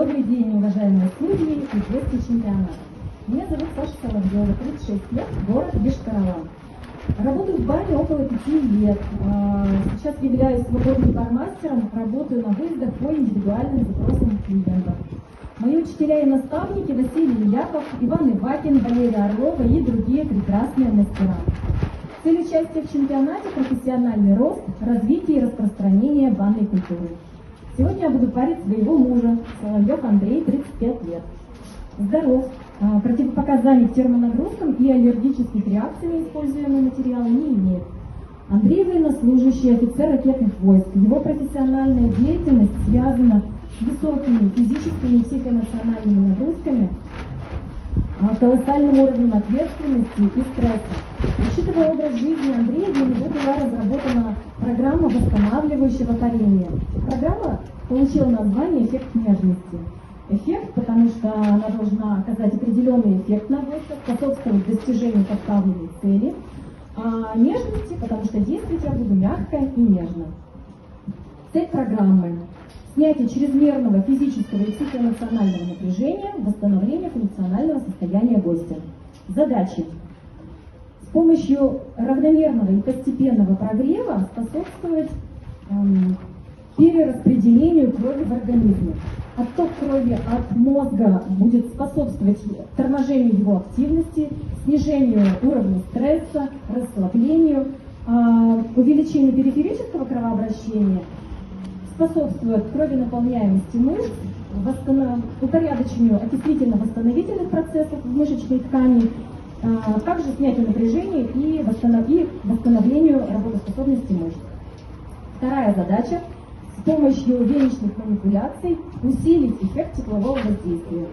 Добрый день, уважаемые судьи и гости чемпионата. Меня зовут Саша Соловьева, 36 лет, город Бешкаралан. Работаю в бане около 5 лет. Сейчас являюсь свободным бармастером, работаю на выездах по индивидуальным запросам клиентов. Мои учителя и наставники Василий Ильяков, Иван Ивакин, Валерия Орлова и другие прекрасные мастера. Цель участия в чемпионате – профессиональный рост, развитие и распространение банной культуры. Сегодня я буду парить своего мужа, Соловьев Андрей, 35 лет. Здоров, противопоказаний к термонагрузкам и аллергических реакций на используемые материалы не имеет. Андрей военнослужащий, офицер ракетных войск. Его профессиональная деятельность связана с высокими физическими и психоэмоциональными нагрузками, колоссальным уровнем ответственности и стресса. Учитывая образ жизни Андрея, для него была разработана программа восстанавливающего парения. Программа получила название «Эффект нежности». Эффект, потому что она должна оказать определенный эффект на гостя, способствовать достижению поставленной цели, а нежности, потому что действовать я буду мягко и нежно. Цель программы – снятие чрезмерного физического и психоэмоционального напряжения, восстановление функционального состояния гостя. Задачи. С помощью равномерного и постепенного прогрева способствовать перераспределению крови в организме. Отток крови от мозга будет способствовать торможению его активности, снижению уровня стресса, расслаблению, увеличению периферического кровообращения, способствует кровенаполняемости мышц, упорядочению окислительно-восстановительных процессов в мышечной ткани, также снятию напряжения и восстановлению работоспособности мышц. Вторая задача – с помощью венечных манипуляций усилить эффект теплового воздействия.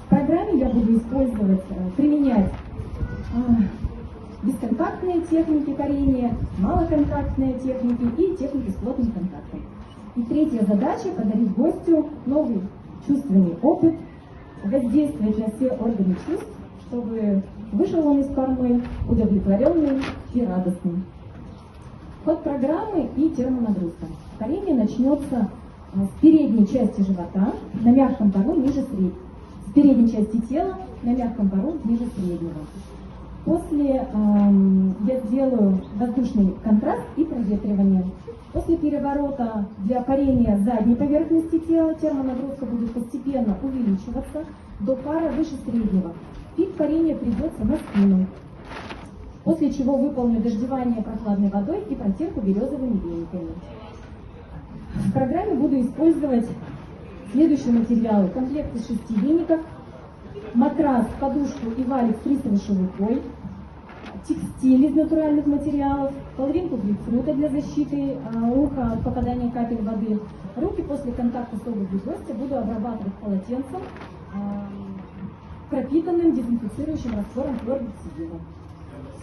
В программе я буду применять бесконтактные техники парения, малоконтактные техники и техники с плотным контактом. И третья задача – подарить гостю новый чувственный опыт, воздействовать на все органы чувств, чтобы вышел он из кормы удовлетворенный и радостный. Ход программы и термонагрузка. Парение начнется с передней части живота на мягком пару ниже среднего. С передней части тела на мягком пару ниже среднего. После я сделаю воздушный контраст и проветривание. После переворота для парения задней поверхности тела термонагрузка будет постепенно увеличиваться до пара выше среднего. Пик парения придется на спину. После чего выполню дождевание прохладной водой и протирку березовыми вениками. В программе буду использовать следующие материалы. Комплект из 6 веников, матрас, подушку и валик с рисовой шелухой, текстиль из натуральных материалов, половинку грейпфрута для защиты уха от попадания капель воды. Руки после контакта с обувью гостя буду обрабатывать полотенцем, пропитанным дезинфицирующим раствором хлоргексидина.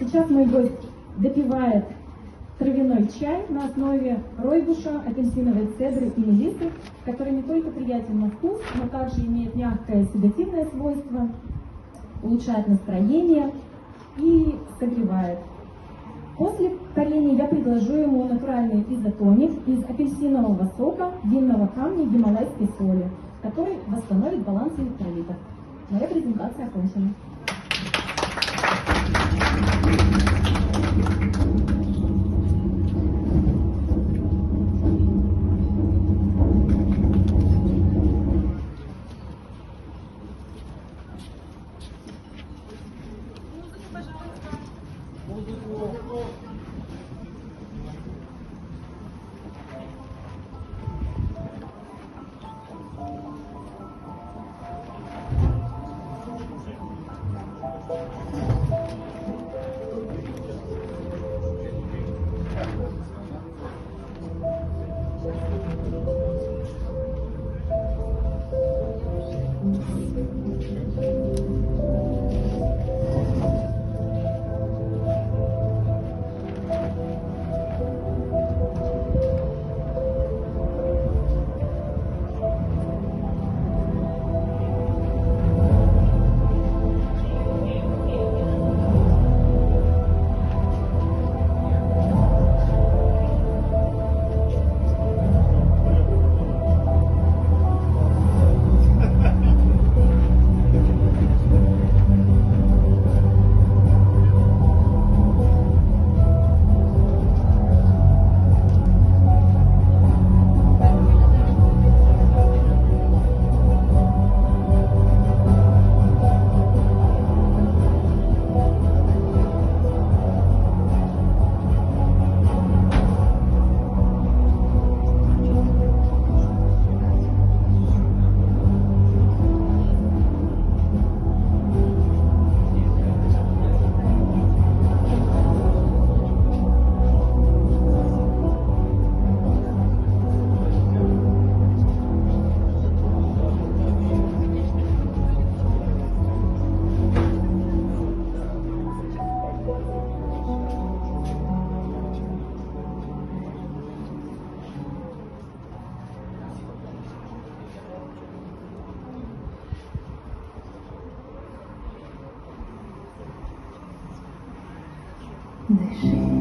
Сейчас мой гость допивает травяной чай на основе ройбуша, апельсиновой цедры и мелиссы, который не только приятен на вкус, но также имеет мягкое седативное свойство, улучшает настроение и согревает. После парения я предложу ему натуральный изотоник из апельсинового сока, винного камня и гималайской соли, который восстановит баланс электролитов. Моя презентация окончена. Thank you.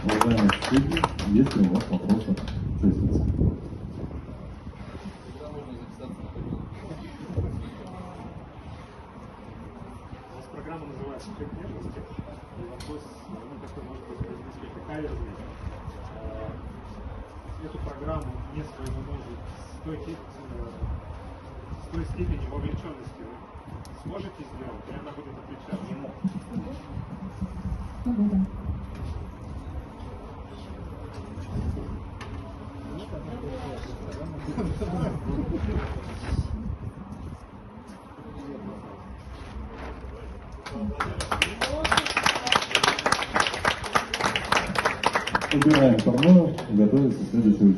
Уважаемые судьи, есть ли у вас вопросы к участнице? У нас программа называется «Эффект нежности», и вопрос, такой, может быть, несколько каверзный. Эту программу не своему мужу с той степенью вовлеченности вы сможете сделать, или она будет отвечать? Не мог. Буду. Убираем порно, готовится следующий участник.